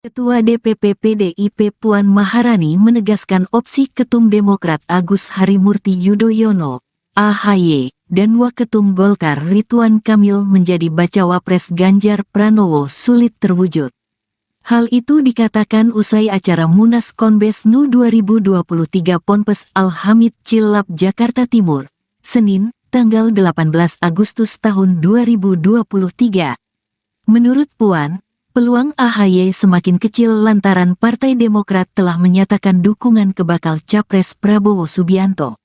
Ketua DPP PDIP Puan Maharani menegaskan opsi Ketum Demokrat Agus Harimurti Yudhoyono, AHY, dan Waketum Golkar Ridwan Kamil menjadi bacawa pres Ganjar Pranowo sulit terwujud. Hal itu dikatakan usai acara Munas Konbes NU 2023 Ponpes Al-Hamid Cilacap, Jakarta Timur, Senin, tanggal 18 Agustus tahun 2023. Menurut Puan, peluang AHY semakin kecil lantaran Partai Demokrat telah menyatakan dukungan ke bakal Capres Prabowo Subianto.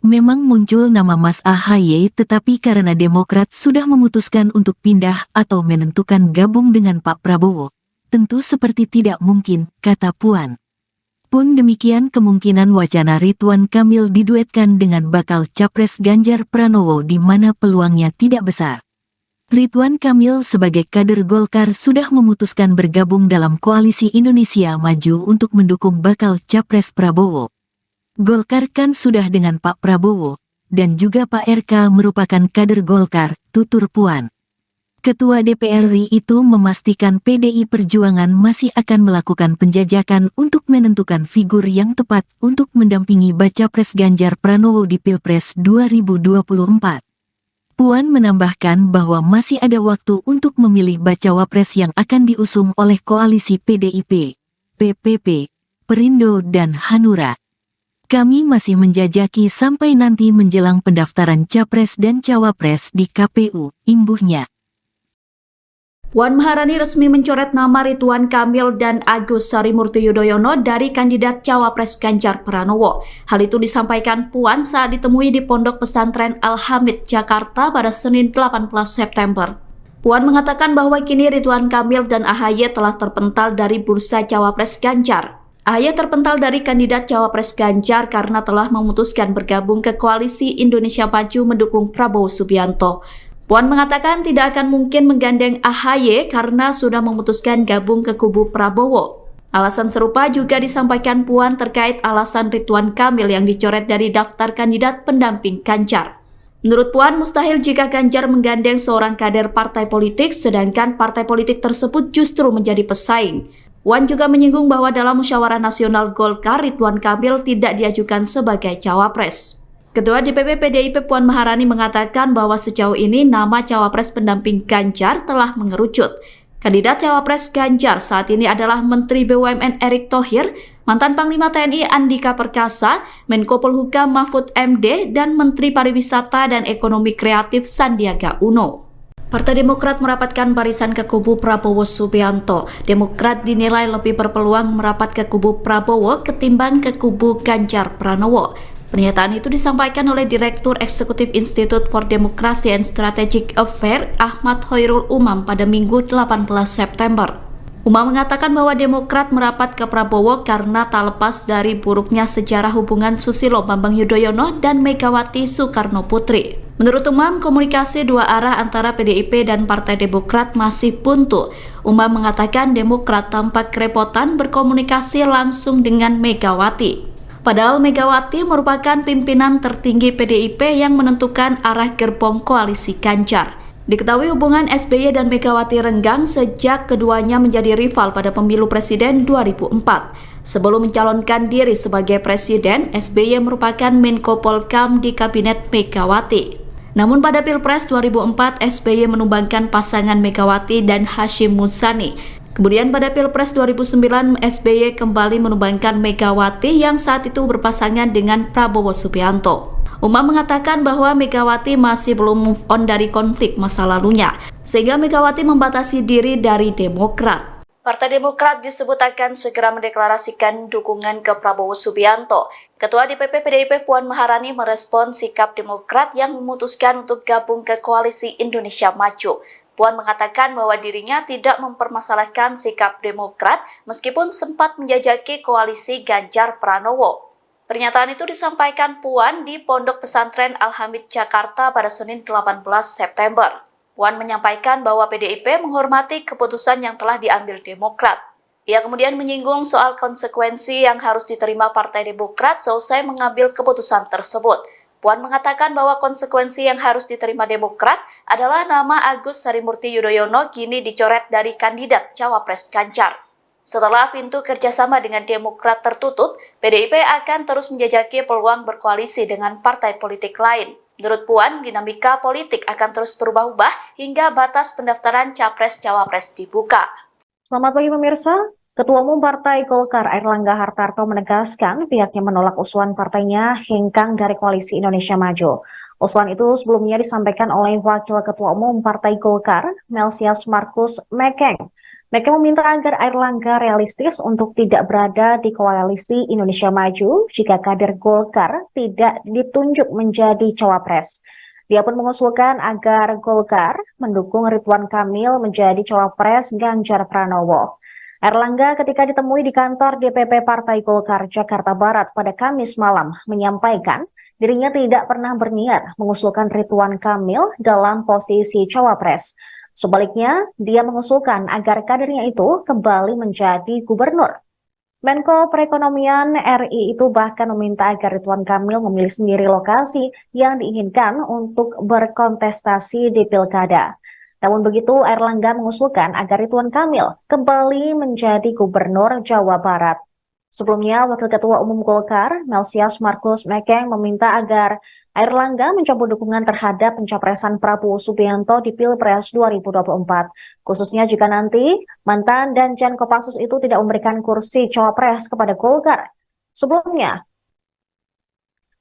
Memang muncul nama Mas AHY tetapi karena Demokrat sudah memutuskan untuk pindah atau menentukan gabung dengan Pak Prabowo, tentu seperti tidak mungkin, kata Puan. Pun demikian kemungkinan wacana Ridwan Kamil diduetkan dengan bakal Capres Ganjar Pranowo di mana peluangnya tidak besar. Ridwan Kamil sebagai kader Golkar sudah memutuskan bergabung dalam Koalisi Indonesia Maju untuk mendukung bakal Capres Prabowo. Golkar kan sudah dengan Pak Prabowo, dan juga Pak RK merupakan kader Golkar, tutur Puan. Ketua DPR RI itu memastikan PDI Perjuangan masih akan melakukan penjajakan untuk menentukan figur yang tepat untuk mendampingi baca pres Ganjar Pranowo di Pilpres 2024. Puan menambahkan bahwa masih ada waktu untuk memilih bacawa pres yang akan diusung oleh koalisi PDIP, PPP, Perindo dan Hanura. Kami masih menjajaki sampai nanti menjelang pendaftaran Capres dan Cawapres di KPU, imbuhnya. Puan Maharani resmi mencoret nama Ridwan Kamil dan Agus Harimurti Yudhoyono dari kandidat Cawapres Ganjar Pranowo. Hal itu disampaikan Puan saat ditemui di Pondok Pesantren Al-Hamid, Jakarta pada Senin 18 September. Puan mengatakan bahwa kini Ridwan Kamil dan AHY telah terpental dari bursa Cawapres Ganjar. AHY terpental dari kandidat Cawapres Ganjar karena telah memutuskan bergabung ke Koalisi Indonesia Maju mendukung Prabowo Subianto. Puan mengatakan tidak akan mungkin menggandeng AHY karena sudah memutuskan gabung ke kubu Prabowo. Alasan serupa juga disampaikan Puan terkait alasan Ridwan Kamil yang dicoret dari daftar kandidat pendamping Ganjar. Menurut Puan, mustahil jika Ganjar menggandeng seorang kader partai politik sedangkan partai politik tersebut justru menjadi pesaing. Puan juga menyinggung bahwa dalam musyawarah nasional Golkar, Ridwan Kamil tidak diajukan sebagai cawapres. Ketua DPP PDIP Puan Maharani mengatakan bahwa sejauh ini nama cawapres pendamping Ganjar telah mengerucut. Kandidat cawapres Ganjar saat ini adalah Menteri BUMN Erick Thohir, mantan Panglima TNI Andika Perkasa, Menko Polhukam Mahfud MD, dan Menteri Pariwisata dan Ekonomi Kreatif Sandiaga Uno. Partai Demokrat merapatkan barisan ke kubu Prabowo Subianto. Demokrat dinilai lebih berpeluang merapat ke kubu Prabowo ketimbang ke kubu Ganjar Pranowo. Pernyataan itu disampaikan oleh Direktur Eksekutif Institute for Democracy and Strategic Affairs Ahmad Khairul Umam pada Minggu 18 September. Umam mengatakan bahwa Demokrat merapat ke Prabowo karena tak lepas dari buruknya sejarah hubungan Susilo Bambang Yudhoyono dan Megawati Soekarno Putri. Menurut Umam, komunikasi dua arah antara PDIP dan Partai Demokrat masih buntu. Umam mengatakan Demokrat tampak kerepotan berkomunikasi langsung dengan Megawati. Padahal Megawati merupakan pimpinan tertinggi PDIP yang menentukan arah gerbong koalisi Ganjar. Diketahui hubungan SBY dan Megawati renggang sejak keduanya menjadi rival pada pemilu presiden 2004. Sebelum mencalonkan diri sebagai presiden, SBY merupakan Menko Polhukam di kabinet Megawati. Namun pada Pilpres 2004, SBY menumbangkan pasangan Megawati dan Hashim Muzani. Kemudian pada Pilpres 2009, SBY kembali menumbangkan Megawati yang saat itu berpasangan dengan Prabowo Subianto. Umam mengatakan bahwa Megawati masih belum move on dari konflik masa lalunya, sehingga Megawati membatasi diri dari Demokrat. Partai Demokrat disebut akan segera mendeklarasikan dukungan ke Prabowo Subianto. Ketua DPP PDIP Puan Maharani merespon sikap Demokrat yang memutuskan untuk gabung ke Koalisi Indonesia Maju. Puan mengatakan bahwa dirinya tidak mempermasalahkan sikap Demokrat meskipun sempat menjajaki koalisi Ganjar Pranowo. Pernyataan itu disampaikan Puan di Pondok Pesantren Al-Hamid, Jakarta pada Senin 18 September. Puan menyampaikan bahwa PDIP menghormati keputusan yang telah diambil Demokrat. Ia kemudian menyinggung soal konsekuensi yang harus diterima Partai Demokrat seusai mengambil keputusan tersebut. Puan mengatakan bahwa konsekuensi yang harus diterima Demokrat adalah nama Agus Harimurti Yudhoyono kini dicoret dari kandidat Cawapres Ganjar. Setelah pintu kerjasama dengan Demokrat tertutup, PDIP akan terus menjajaki peluang berkoalisi dengan partai politik lain. Menurut Puan, dinamika politik akan terus berubah-ubah hingga batas pendaftaran Capres-Cawapres dibuka. Selamat pagi pemirsa. Ketua Umum Partai Golkar Airlangga Hartarto menegaskan pihaknya menolak usulan partainya hengkang dari Koalisi Indonesia Maju. Usulan itu sebelumnya disampaikan oleh Wakil Ketua Umum Partai Golkar, Melsias Markus Mekeng. Mekeng meminta agar Airlangga realistis untuk tidak berada di Koalisi Indonesia Maju jika kader Golkar tidak ditunjuk menjadi cawapres. Dia pun mengusulkan agar Golkar mendukung Ridwan Kamil menjadi cawapres Ganjar Pranowo. Airlangga ketika ditemui di kantor DPP Partai Golkar Jakarta Barat pada Kamis malam menyampaikan dirinya tidak pernah berniat mengusulkan Ridwan Kamil dalam posisi cawapres. Sebaliknya, dia mengusulkan agar kadernya itu kembali menjadi gubernur. Menko Perekonomian RI itu bahkan meminta agar Ridwan Kamil memilih sendiri lokasi yang diinginkan untuk berkontestasi di pilkada. Namun begitu, Airlangga mengusulkan agar Ridwan Kamil kembali menjadi gubernur Jawa Barat. Sebelumnya, Wakil Ketua Umum Golkar, Melsias Markus Mekeng meminta agar Airlangga mencabut dukungan terhadap pencapresan Prabowo Subianto di Pilpres 2024, khususnya jika nanti mantan Danjen Kopassus itu tidak memberikan kursi cawapres kepada Golkar. Sebelumnya,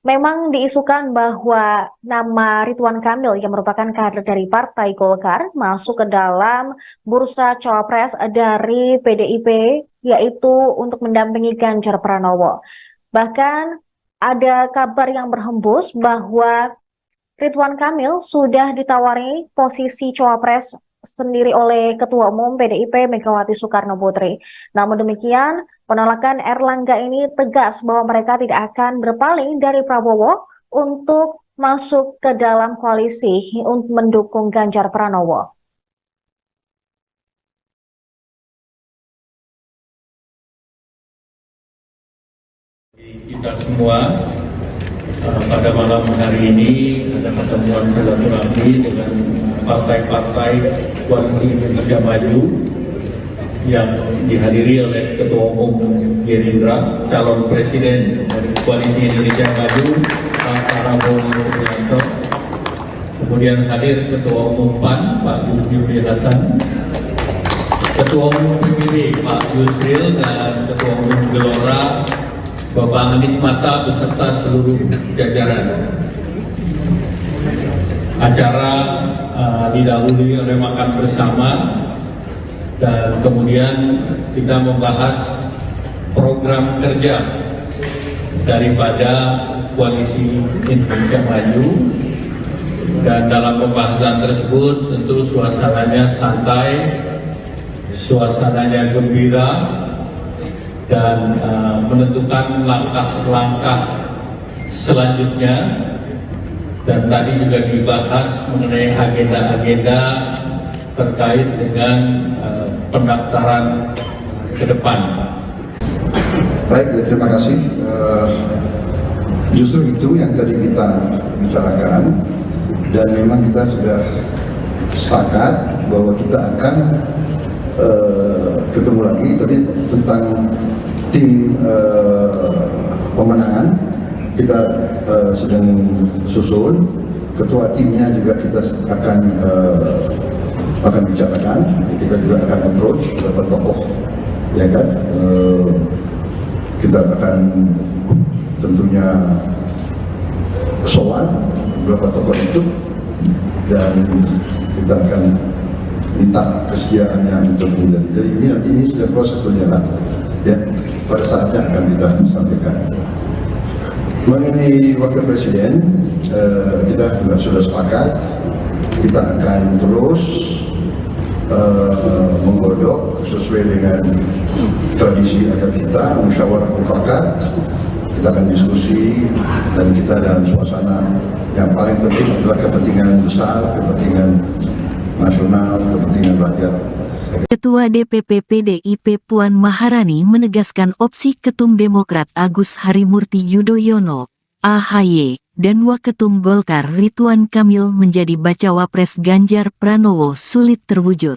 memang diisukan bahwa nama Ridwan Kamil yang merupakan kader dari Partai Golkar masuk ke dalam bursa cawapres dari PDIP, yaitu untuk mendampingi Ganjar Pranowo. Bahkan ada kabar yang berhembus bahwa Ridwan Kamil sudah ditawari posisi cawapres sendiri oleh Ketua Umum PDIP Megawati Soekarno Putri. Namun demikian, penolakan Airlangga ini tegas bahwa mereka tidak akan berpaling dari Prabowo untuk masuk ke dalam koalisi untuk mendukung Ganjar Pranowo. Kita semua pada malam hari ini ada pertemuan silaturahmi dengan partai-partai Koalisi Indonesia Maju yang dihadiri oleh Ketua Umum Gerindra, calon presiden dari Koalisi Indonesia Maju, Pak Prabowo Subianto. Kemudian hadir Ketua Umum PAN, Pak Zulkifli Hasan, Ketua Umum PBB, Pak Yusril, dan Ketua Umum Gelora, Bapak Anies Mata beserta seluruh jajaran. Acara didahului oleh makan bersama dan kemudian kita membahas program kerja daripada Koalisi Indonesia Maju, dan dalam pembahasan tersebut tentu suasananya santai, suasananya gembira, dan menentukan langkah-langkah selanjutnya. Dan tadi juga dibahas mengenai agenda-agenda terkait dengan pendaftaran ke depan. Baik, terima kasih. Justru itu yang tadi kita bicarakan, dan memang kita sudah sepakat bahwa kita akan ketemu lagi, tapi tentang tim pemenangan kita sedang susun. Ketua timnya juga kita akan bicarakan. Kita juga akan approach beberapa tokoh, ya kan. Kita akan tentunya soal beberapa tokoh itu, dan kita akan minta kesediaannya untuk menjadi. Jadi ini sudah proses berjalan, ya. Pada saatnya akan kita sampaikan. Mengenai wakil presiden, kita juga sudah sepakat. Kita akan terus menggodok sesuai dengan tradisi adat kita, musyawarah mufakat. Kita akan diskusi, dan kita dalam suasana yang paling penting adalah kepentingan besar, kepentingan nasional, kepentingan rakyat. Ketua DPP PDIP Puan Maharani menegaskan opsi Ketum Demokrat Agus Harimurti Yudhoyono, AHY, dan Waketum Golkar Ridwan Kamil menjadi bacawa pres Ganjar Pranowo sulit terwujud.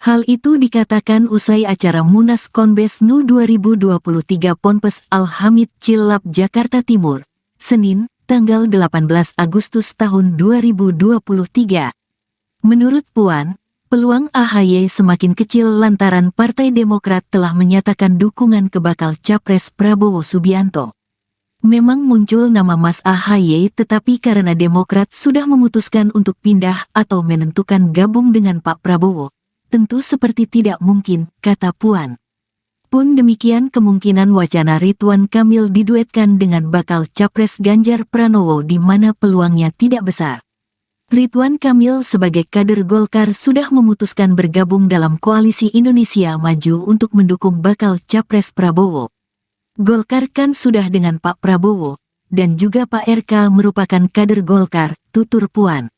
Hal itu dikatakan usai acara Munas Konbes NU 2023 Ponpes Al-Hamid Cilap, Jakarta Timur, Senin, tanggal 18 Agustus tahun 2023. Menurut Puan, peluang AHY semakin kecil lantaran Partai Demokrat telah menyatakan dukungan ke bakal Capres Prabowo Subianto. Memang muncul nama Mas AHY, tetapi karena Demokrat sudah memutuskan untuk pindah atau menentukan gabung dengan Pak Prabowo, tentu seperti tidak mungkin, kata Puan. Pun demikian kemungkinan wacana Ridwan Kamil diduetkan dengan bakal Capres Ganjar Pranowo di mana peluangnya tidak besar. Ridwan Kamil sebagai kader Golkar sudah memutuskan bergabung dalam koalisi Indonesia Maju untuk mendukung bakal Capres Prabowo. Golkar kan sudah dengan Pak Prabowo, dan juga Pak RK merupakan kader Golkar, tutur Puan.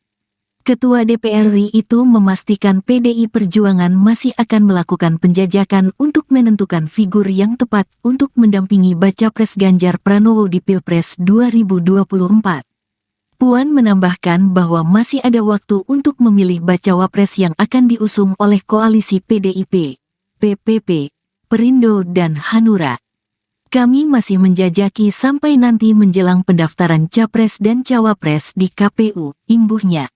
Ketua DPR RI itu memastikan PDI Perjuangan masih akan melakukan penjajakan untuk menentukan figur yang tepat untuk mendampingi baca pres Ganjar Pranowo di Pilpres 2024. Puan menambahkan bahwa masih ada waktu untuk memilih bacawa pres yang akan diusung oleh koalisi PDIP, PPP, Perindo dan Hanura. Kami masih menjajaki sampai nanti menjelang pendaftaran Capres dan Cawapres di KPU, imbuhnya.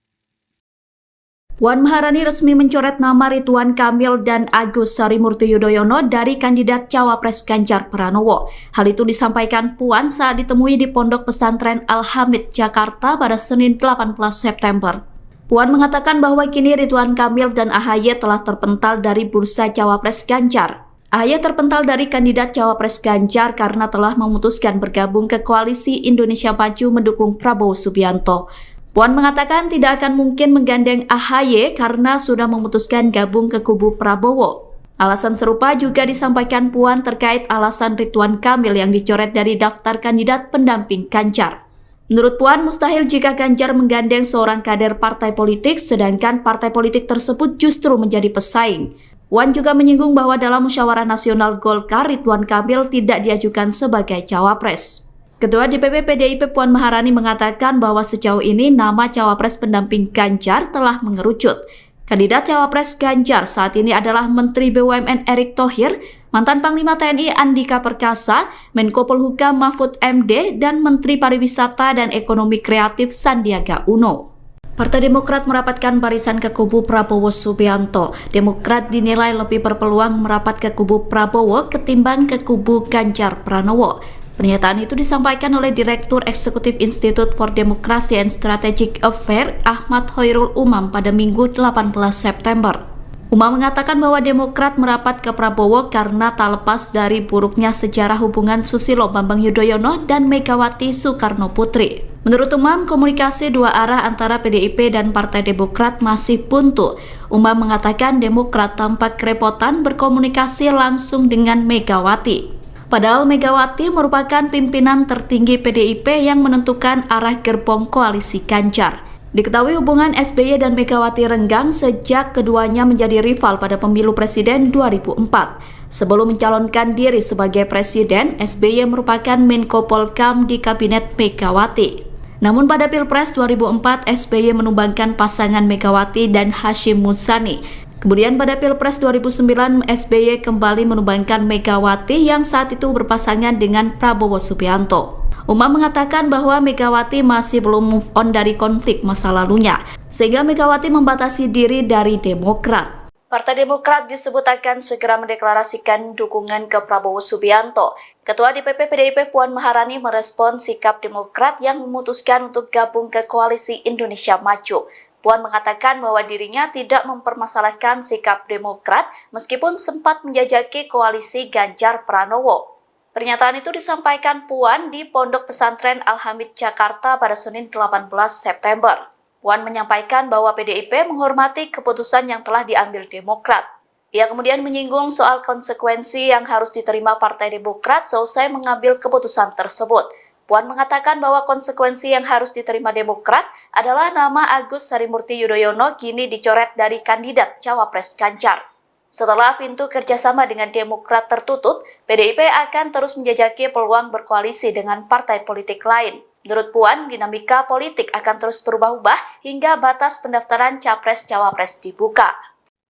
Puan Maharani resmi mencoret nama Ridwan Kamil dan Agus Harimurti Yudhoyono dari kandidat Cawapres Ganjar Pranowo. Hal itu disampaikan Puan saat ditemui di Pondok Pesantren Al-Hamid, Jakarta pada Senin 18 September. Puan mengatakan bahwa kini Ridwan Kamil dan AHY telah terpental dari bursa Cawapres Ganjar. AHY terpental dari kandidat Cawapres Ganjar karena telah memutuskan bergabung ke koalisi Indonesia Maju mendukung Prabowo Subianto. Puan mengatakan tidak akan mungkin menggandeng AHY karena sudah memutuskan gabung ke kubu Prabowo. Alasan serupa juga disampaikan Puan terkait alasan Ridwan Kamil yang dicoret dari daftar kandidat pendamping Ganjar. Menurut Puan, mustahil jika Ganjar menggandeng seorang kader partai politik sedangkan partai politik tersebut justru menjadi pesaing. Puan juga menyinggung bahwa dalam musyawarah nasional Golkar, Ridwan Kamil tidak diajukan sebagai cawapres. Ketua DPP PDIP Puan Maharani mengatakan bahwa sejauh ini nama cawapres pendamping Ganjar telah mengerucut. Kandidat cawapres Ganjar saat ini adalah Menteri BUMN Erick Thohir, mantan Panglima TNI Andika Perkasa, Menko Polhukam Mahfud MD, dan Menteri Pariwisata dan Ekonomi Kreatif Sandiaga Uno. Partai Demokrat merapatkan barisan ke kubu Prabowo Subianto. Demokrat dinilai lebih berpeluang merapat ke kubu Prabowo ketimbang ke kubu Ganjar Pranowo. Pernyataan itu disampaikan oleh Direktur Eksekutif Institute for Democracy and Strategic Affairs Ahmad Khairul Umam pada Minggu 18 September. Umam mengatakan bahwa Demokrat merapat ke Prabowo karena tak lepas dari buruknya sejarah hubungan Susilo Bambang Yudhoyono dan Megawati Soekarno Putri. Menurut Umam, komunikasi dua arah antara PDIP dan Partai Demokrat masih buntu. Umam mengatakan Demokrat tampak kerepotan berkomunikasi langsung dengan Megawati. Padahal Megawati merupakan pimpinan tertinggi PDIP yang menentukan arah gerbong koalisi Ganjar. Diketahui hubungan SBY dan Megawati renggang sejak keduanya menjadi rival pada pemilu presiden 2004. Sebelum mencalonkan diri sebagai presiden, SBY merupakan Menko Polhukam di kabinet Megawati. Namun pada Pilpres 2004, SBY menumbangkan pasangan Megawati dan Hashim Muzani. Kemudian pada Pilpres 2009, SBY kembali menumbangkan Megawati yang saat itu berpasangan dengan Prabowo Subianto. Umam mengatakan bahwa Megawati masih belum move on dari konflik masa lalunya, sehingga Megawati membatasi diri dari Demokrat. Partai Demokrat disebut akan segera mendeklarasikan dukungan ke Prabowo Subianto. Ketua DPP PDIP Puan Maharani merespon sikap Demokrat yang memutuskan untuk gabung ke koalisi Indonesia Maju. Puan mengatakan bahwa dirinya tidak mempermasalahkan sikap Demokrat meskipun sempat menjajaki koalisi Ganjar Pranowo. Pernyataan itu disampaikan Puan di Pondok Pesantren Al-Hamid, Jakarta pada Senin 18 September. Puan menyampaikan bahwa PDIP menghormati keputusan yang telah diambil Demokrat. Ia kemudian menyinggung soal konsekuensi yang harus diterima Partai Demokrat seusai mengambil keputusan tersebut. Puan mengatakan bahwa konsekuensi yang harus diterima Demokrat adalah nama Agus Harimurti Yudhoyono kini dicoret dari kandidat Cawapres Ganjar. Setelah pintu kerjasama dengan Demokrat tertutup, PDIP akan terus menjajaki peluang berkoalisi dengan partai politik lain. Menurut Puan, dinamika politik akan terus berubah-ubah hingga batas pendaftaran Capres-Cawapres dibuka.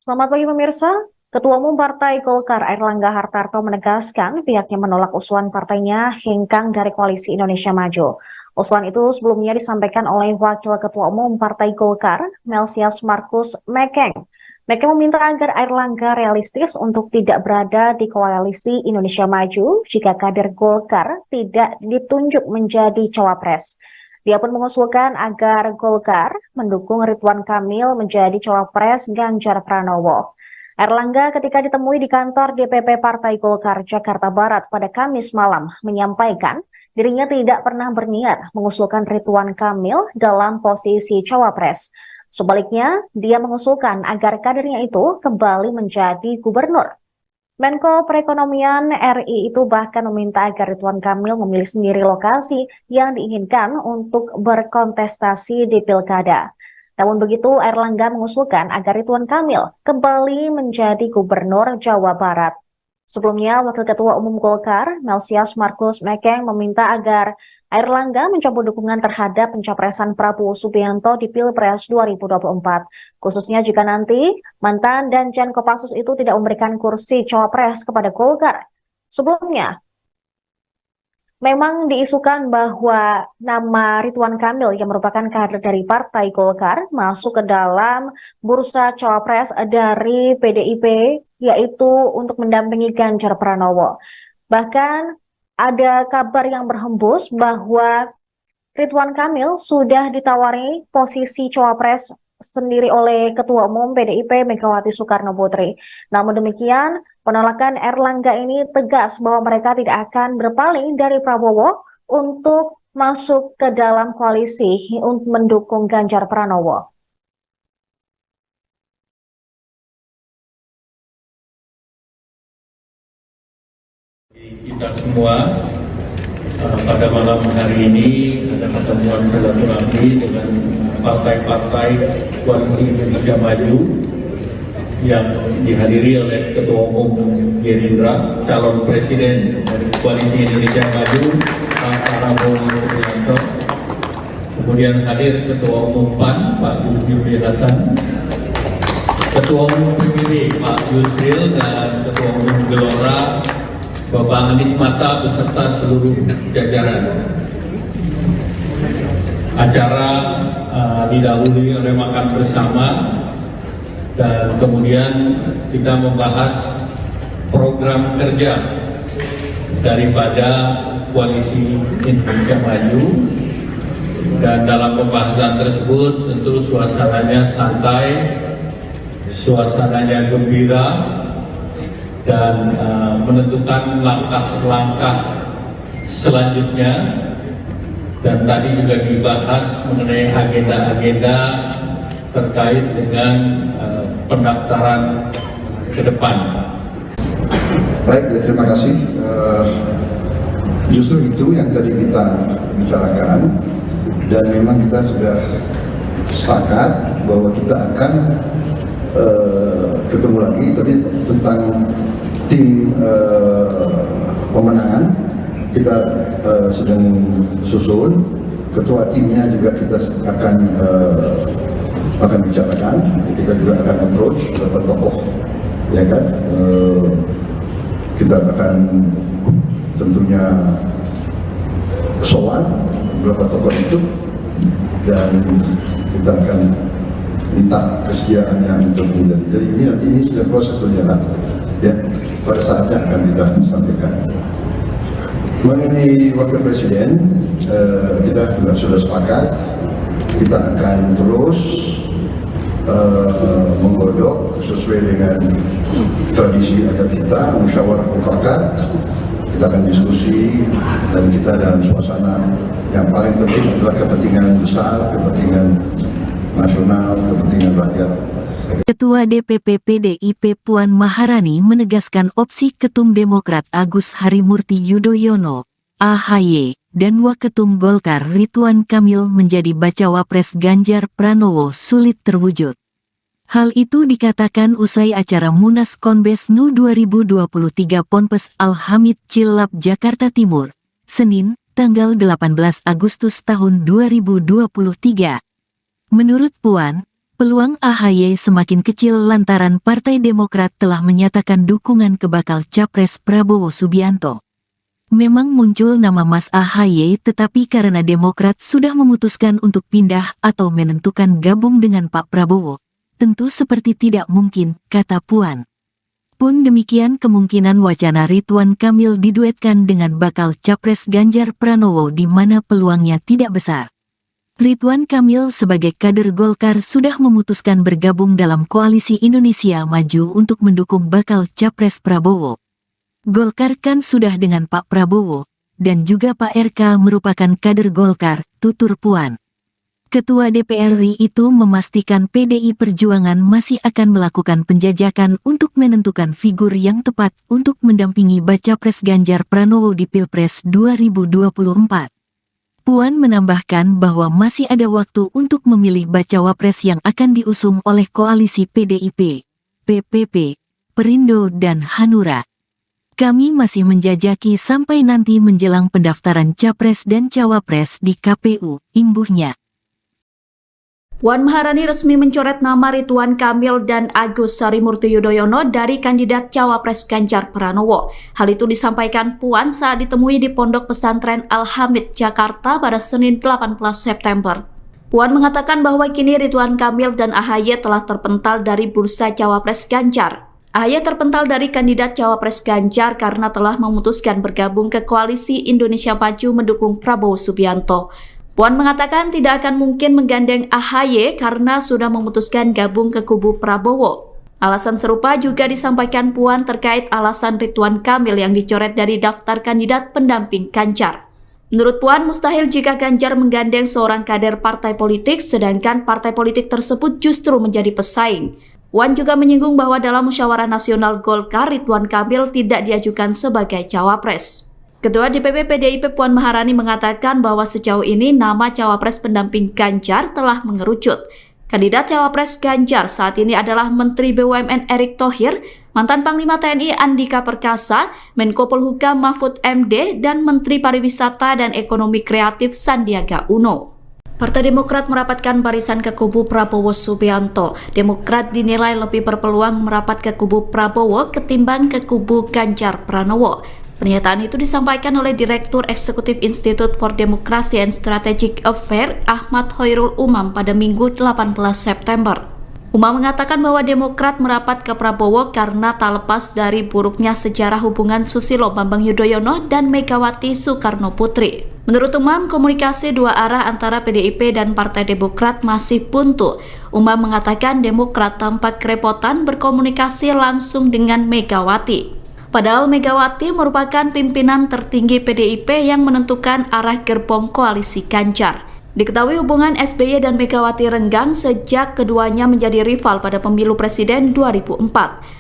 Selamat pagi pemirsa. Ketua Umum Partai Golkar Airlangga Hartarto menegaskan pihaknya menolak usulan partainya hengkang dari Koalisi Indonesia Maju. Usulan itu sebelumnya disampaikan oleh Wakil Ketua Umum Partai Golkar, Melsias Markus Mekeng. Mekeng meminta agar Airlangga realistis untuk tidak berada di Koalisi Indonesia Maju jika kader Golkar tidak ditunjuk menjadi cawapres. Dia pun mengusulkan agar Golkar mendukung Ridwan Kamil menjadi cawapres Ganjar Pranowo. Airlangga ketika ditemui di kantor DPP Partai Golkar Jakarta Barat pada Kamis malam menyampaikan dirinya tidak pernah berniat mengusulkan Ridwan Kamil dalam posisi cawapres. Sebaliknya, dia mengusulkan agar kadernya itu kembali menjadi gubernur. Menko Perekonomian RI itu bahkan meminta agar Ridwan Kamil memilih sendiri lokasi yang diinginkan untuk berkontestasi di Pilkada. Namun begitu, Airlangga mengusulkan agar Ridwan Kamil kembali menjadi Gubernur Jawa Barat. Sebelumnya, Wakil Ketua Umum Golkar, Melsias Markus Mekeng meminta agar Airlangga mencabut dukungan terhadap pencapresan Prabowo Subianto di Pilpres 2024. Khususnya jika nanti mantan Danjen Kopassus itu tidak memberikan kursi cawapres kepada Golkar. Sebelumnya, memang diisukan bahwa nama Ridwan Kamil yang merupakan kader dari Partai Golkar masuk ke dalam bursa cawapres dari PDIP, yaitu untuk mendampingi Ganjar Pranowo. Bahkan ada kabar yang berhembus bahwa Ridwan Kamil sudah ditawari posisi cawapres sendiri oleh Ketua Umum PDIP Megawati Soekarno Putri. Namun demikian, penolakan Airlangga ini tegas bahwa mereka tidak akan berpaling dari Prabowo untuk masuk ke dalam koalisi untuk mendukung Ganjar Pranowo. Kita semua pada malam hari ini ada pertemuan silaturahmi dengan partai-partai Koalisi Indonesia Maju yang dihadiri oleh Ketua Umum Gerindra, calon presiden dari Koalisi Indonesia Maju, Pak Prabowo Subianto. Kemudian hadir Ketua Umum PAN, Pak Zulkifli Hasan, Ketua Umum PBB, Pak Yusril, dan Ketua Umum Gelora, Bapak Anies Mata beserta seluruh jajaran. Acara didahului oleh makan bersama dan kemudian kita membahas program kerja daripada Koalisi Indonesia Maju, dan dalam pembahasan tersebut tentu suasananya santai, suasananya gembira, dan menentukan langkah-langkah selanjutnya. Dan tadi juga dibahas mengenai agenda-agenda terkait dengan pendaftaran ke depan. Baik, terima kasih. Justru itu yang tadi kita bicarakan, dan memang kita sudah sepakat bahwa kita akan ketemu lagi, tapi tentang tim pemenangan kita sedang susun. Ketua timnya juga kita akan bicarakan. Kita juga akan approach beberapa tokoh, ya kan. Kita akan tentunya sowan beberapa tokoh itu, dan kita akan minta kesediaannya untuk menjadi. Jadi ini sudah proses berjalan, ya. Pada saatnya akan kita sampaikan. Mengenai wakil presiden, kita juga sudah sepakat. Kita akan terus menggodok sesuai dengan tradisi adat kita, musyawarah mufakat. Kita akan diskusi, dan kita dalam suasana yang paling penting adalah kepentingan besar, kepentingan nasional, kepentingan rakyat. Ketua DPP PDIP Puan Maharani menegaskan opsi Ketum Demokrat Agus Harimurti Yudhoyono, AHY, dan Waketum Golkar Ridwan Kamil menjadi bacawa pres Ganjar Pranowo sulit terwujud. Hal itu dikatakan usai acara Munas Konbes NU 2023 Ponpes Al-Hamid Cilap Jakarta Timur, Senin, tanggal 18 Agustus tahun 2023. Menurut Puan, peluang AHY semakin kecil lantaran Partai Demokrat telah menyatakan dukungan ke bakal Capres Prabowo Subianto. Memang muncul nama Mas AHY tetapi karena Demokrat sudah memutuskan untuk pindah atau menentukan gabung dengan Pak Prabowo, tentu seperti tidak mungkin, kata Puan. Pun demikian kemungkinan wacana Ridwan Kamil diduetkan dengan bakal Capres Ganjar Pranowo di mana peluangnya tidak besar. Ridwan Kamil sebagai kader Golkar sudah memutuskan bergabung dalam koalisi Indonesia Maju untuk mendukung bakal Capres Prabowo. Golkar kan sudah dengan Pak Prabowo, dan juga Pak RK merupakan kader Golkar, tutur Puan. Ketua DPR RI itu memastikan PDI Perjuangan masih akan melakukan penjajakan untuk menentukan figur yang tepat untuk mendampingi Baca Pres Ganjar Pranowo di Pilpres 2024. Puan menambahkan bahwa masih ada waktu untuk memilih Bacawa Pres yang akan diusung oleh koalisi PDIP, PPP, Perindo dan Hanura. Kami masih menjajaki sampai nanti menjelang pendaftaran Capres dan Cawapres di KPU, imbuhnya. Puan Maharani resmi mencoret nama Ridwan Kamil dan Agus Harimurti Yudhoyono dari kandidat Cawapres Ganjar Pranowo. Hal itu disampaikan Puan saat ditemui di Pondok Pesantren Al-Hamid, Jakarta pada Senin 18 September. Puan mengatakan bahwa kini Ridwan Kamil dan AHY telah terpental dari bursa Cawapres Ganjar. AHY terpental dari kandidat Cawapres Ganjar karena telah memutuskan bergabung ke koalisi Indonesia Maju mendukung Prabowo Subianto. Puan mengatakan tidak akan mungkin menggandeng AHY karena sudah memutuskan gabung ke kubu Prabowo. Alasan serupa juga disampaikan Puan terkait alasan Ridwan Kamil yang dicoret dari daftar kandidat pendamping Ganjar. Menurut Puan, mustahil jika Ganjar menggandeng seorang kader partai politik sedangkan partai politik tersebut justru menjadi pesaing. Puan juga menyinggung bahwa dalam musyawarah nasional Golkar, Ridwan Kamil tidak diajukan sebagai cawapres. Ketua DPP PDIP Puan Maharani mengatakan bahwa sejauh ini nama cawapres pendamping Ganjar telah mengerucut. Kandidat cawapres Ganjar saat ini adalah Menteri BUMN Erick Thohir, mantan Panglima TNI Andika Perkasa, Menko Polhukam Mahfud MD, dan Menteri Pariwisata dan Ekonomi Kreatif Sandiaga Uno. Partai Demokrat merapatkan barisan ke kubu Prabowo Subianto. Demokrat dinilai lebih berpeluang merapat ke kubu Prabowo ketimbang ke kubu Ganjar Pranowo. Pernyataan itu disampaikan oleh Direktur Eksekutif Institute for Democracy and Strategic Affairs Ahmad Hoirul Umam pada Minggu 18 September. Umam mengatakan bahwa Demokrat merapat ke Prabowo karena tak lepas dari buruknya sejarah hubungan Susilo Bambang Yudhoyono dan Megawati Soekarno Putri. Menurut Umam, komunikasi dua arah antara PDIP dan Partai Demokrat masih buntu. Umam mengatakan Demokrat tampak kerepotan berkomunikasi langsung dengan Megawati. Padahal Megawati merupakan pimpinan tertinggi PDIP yang menentukan arah gerbong koalisi Ganjar. Diketahui hubungan SBY dan Megawati renggang sejak keduanya menjadi rival pada pemilu presiden 2004.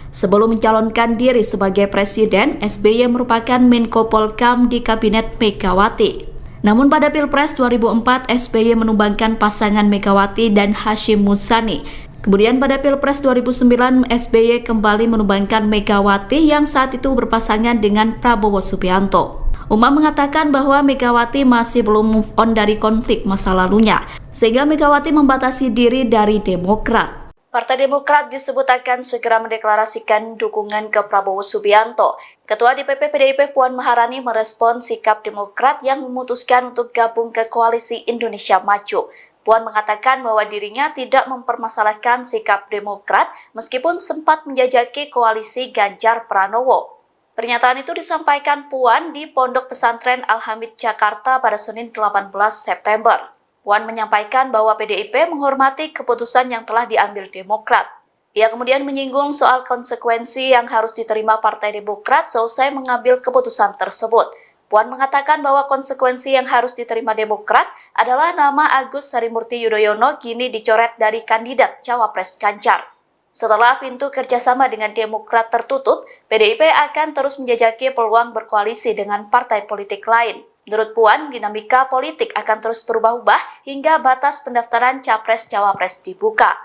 Sebelum mencalonkan diri sebagai presiden, SBY merupakan Menko Polhukam di kabinet Megawati. Namun pada Pilpres 2004, SBY menumbangkan pasangan Megawati dan Hashim Muzani. Kemudian pada Pilpres 2009, SBY kembali menumbangkan Megawati yang saat itu berpasangan dengan Prabowo Subianto. Umam mengatakan bahwa Megawati masih belum move on dari konflik masa lalunya, sehingga Megawati membatasi diri dari Demokrat. Partai Demokrat disebut akan segera mendeklarasikan dukungan ke Prabowo Subianto. Ketua DPP PDIP Puan Maharani merespon sikap Demokrat yang memutuskan untuk gabung ke koalisi Indonesia Maju. Puan mengatakan bahwa dirinya tidak mempermasalahkan sikap Demokrat meskipun sempat menjajaki koalisi Ganjar Pranowo. Pernyataan itu disampaikan Puan di Pondok Pesantren Al-Hamid, Jakarta pada Senin 18 September. Puan menyampaikan bahwa PDIP menghormati keputusan yang telah diambil Demokrat. Ia kemudian menyinggung soal konsekuensi yang harus diterima Partai Demokrat seusai mengambil keputusan tersebut. Puan mengatakan bahwa konsekuensi yang harus diterima Demokrat adalah nama Agus Harimurti Yudhoyono kini dicoret dari kandidat Cawapres Ganjar. Setelah pintu kerjasama dengan Demokrat tertutup, PDIP akan terus menjajaki peluang berkoalisi dengan partai politik lain. Menurut Puan, dinamika politik akan terus berubah-ubah hingga batas pendaftaran Capres-Cawapres dibuka.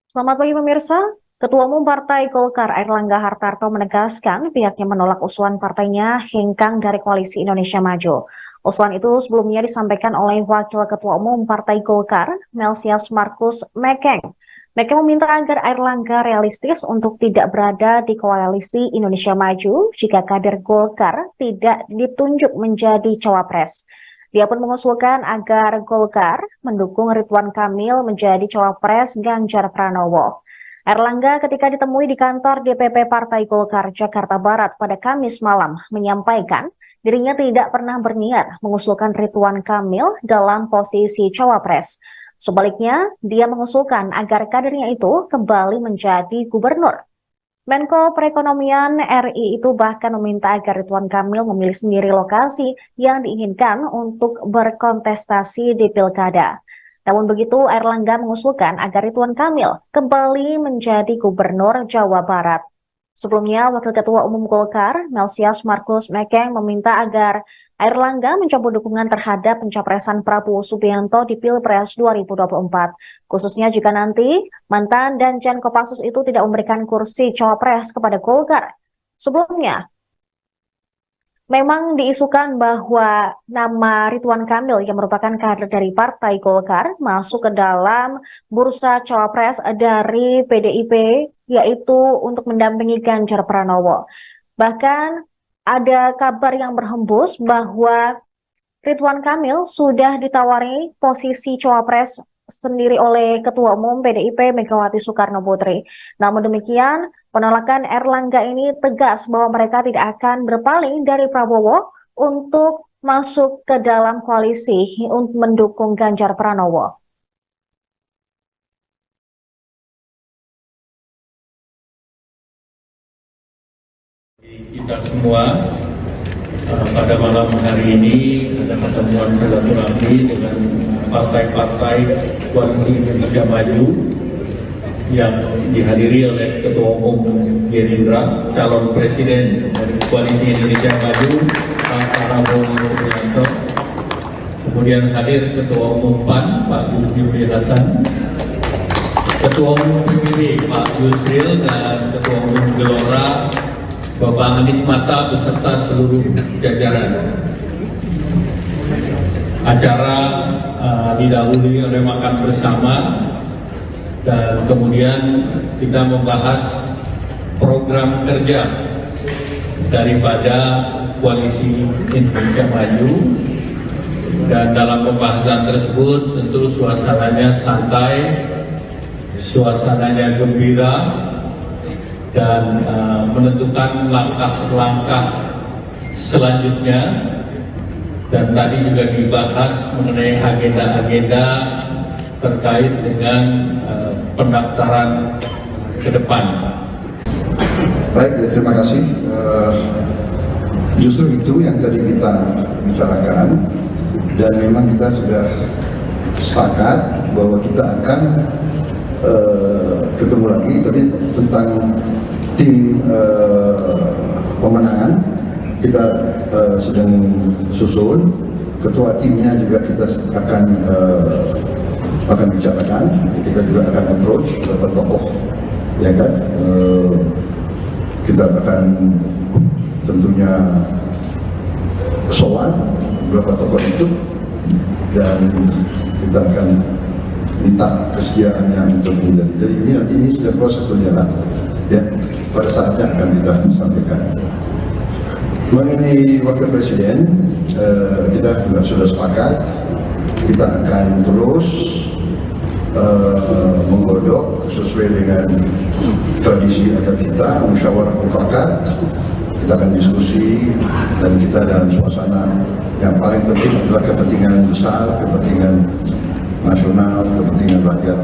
Selamat pagi pemirsa. Ketua Umum Partai Golkar Airlangga Hartarto menegaskan pihaknya menolak usulan partainya hengkang dari koalisi Indonesia Maju. Usulan itu sebelumnya disampaikan oleh Wakil Ketua Umum Partai Golkar, Melsias Markus Mekeng. Mereka meminta agar Airlangga realistis untuk tidak berada di koalisi Indonesia Maju jika kader Golkar tidak ditunjuk menjadi cawapres. Dia pun mengusulkan agar Golkar mendukung Ridwan Kamil menjadi cawapres Ganjar Pranowo. Airlangga ketika ditemui di kantor DPP Partai Golkar Jakarta Barat pada Kamis malam menyampaikan dirinya tidak pernah berniat mengusulkan Ridwan Kamil dalam posisi cawapres. Sebaliknya, dia mengusulkan agar kadernya itu kembali menjadi gubernur. Menko Perekonomian RI itu bahkan meminta agar Ridwan Kamil memilih sendiri lokasi yang diinginkan untuk berkontestasi di pilkada. Namun begitu, Airlangga mengusulkan agar Ridwan Kamil kembali menjadi gubernur Jawa Barat. Sebelumnya, Wakil Ketua Umum Golkar, Melsias Markus Mekeng, meminta agar Airlangga mencabut dukungan terhadap pencapresan Prabowo Subianto di Pilpres 2024, khususnya jika nanti mantan Danjen Kopassus itu tidak memberikan kursi cawapres kepada Golkar. Sebelumnya, memang diisukan bahwa nama Ridwan Kamil yang merupakan kader dari Partai Golkar masuk ke dalam bursa cawapres dari PDIP, yaitu untuk mendampingi Ganjar Pranowo. Bahkan ada kabar yang berhembus bahwa Ridwan Kamil sudah ditawari posisi cawapres sendiri oleh Ketua Umum PDIP Megawati Soekarno Putri. Namun demikian, penolakan Airlangga ini tegas bahwa mereka tidak akan berpaling dari Prabowo untuk masuk ke dalam koalisi untuk mendukung Ganjar Pranowo. Kita semua pada malam hari ini ada pertemuan silaturahmi dengan partai-partai koalisi Indonesia Maju yang dihadiri oleh Ketua Umum Gerindra, calon presiden dari koalisi Indonesia Maju, Pak Prabowo Subianto. Kemudian hadir Ketua Umum PAN, Pak Zulkifli Hasan, Ketua Umum PBB, Pak Yusril, dan Ketua Umum Gelora, Bapak Anies Mata beserta seluruh jajaran. Acara didahului oleh makan bersama dan kemudian kita membahas program kerja daripada koalisi Indonesia Maju, dan dalam pembahasan tersebut tentu suasananya santai, suasananya gembira, dan menentukan langkah-langkah selanjutnya. Dan tadi juga dibahas mengenai agenda-agenda terkait dengan pendaftaran ke depan. Baik, terima kasih. Justru itu yang tadi kita bicarakan, dan memang kita sudah sepakat bahwa kita akan ketemu lagi, tapi tentang tim pemenangan kita sedang susun. Ketua timnya juga kita akan bicarakan. Kita juga akan approach beberapa tokoh, ya kan. Kita akan tentunya sowan beberapa tokoh itu, dan kita akan minta kesediaannya untuk menjadi. Jadi ini sudah proses berjalan, ya. Pada saatnya akan kita sampaikan. Mengenai wakil presiden, kita juga sudah sepakat. Kita akan terus menggodok sesuai dengan tradisi adat kita, musyawarah mufakat. Kita akan diskusi, dan kita dalam suasana yang paling penting adalah kepentingan besar, kepentingan nasional, kepentingan rakyat.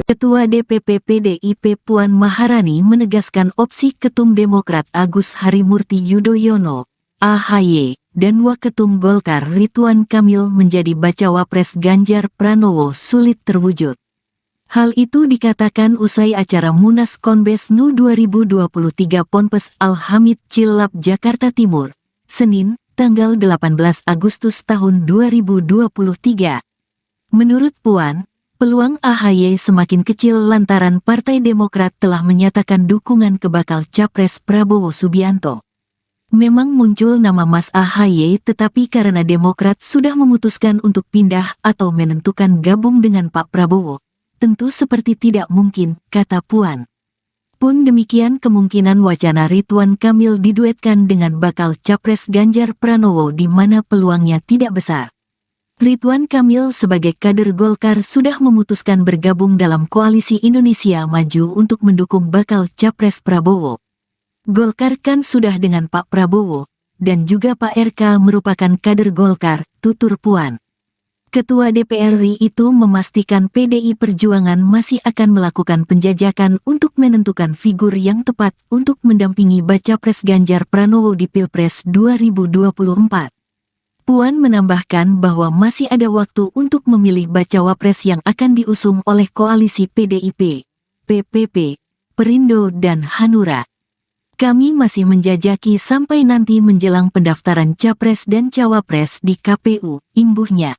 Ketua DPP PDIP Puan Maharani menegaskan opsi Ketum Demokrat Agus Harimurti Yudhoyono, AHY, dan Waketum Golkar Ridwan Kamil menjadi bacawa pres Ganjar Pranowo sulit terwujud. Hal itu dikatakan usai acara Munas Konbes NU 2023 Ponpes Al-Hamid Cilacap, Jakarta Timur, Senin, tanggal 18 Agustus tahun 2023. Menurut Puan, peluang AHY semakin kecil lantaran Partai Demokrat telah menyatakan dukungan ke bakal Capres Prabowo Subianto. Memang muncul nama Mas AHY, tetapi karena Demokrat sudah memutuskan untuk pindah atau menentukan gabung dengan Pak Prabowo, tentu seperti tidak mungkin, kata Puan. Pun demikian kemungkinan wacana Ridwan Kamil diduetkan dengan bakal Capres Ganjar Pranowo di mana peluangnya tidak besar. Ridwan Kamil sebagai kader Golkar sudah memutuskan bergabung dalam Koalisi Indonesia Maju untuk mendukung bakal Capres Prabowo. Golkar kan sudah dengan Pak Prabowo, dan juga Pak RK merupakan kader Golkar, tutur Puan. Ketua DPR RI itu memastikan PDI Perjuangan masih akan melakukan penjajakan untuk menentukan figur yang tepat untuk mendampingi baca pres Ganjar Pranowo di Pilpres 2024. Puan menambahkan bahwa masih ada waktu untuk memilih bacawa pres yang akan diusung oleh koalisi PDIP, PPP, Perindo dan Hanura. Kami masih menjajaki sampai nanti menjelang pendaftaran Capres dan Cawapres di KPU, imbuhnya.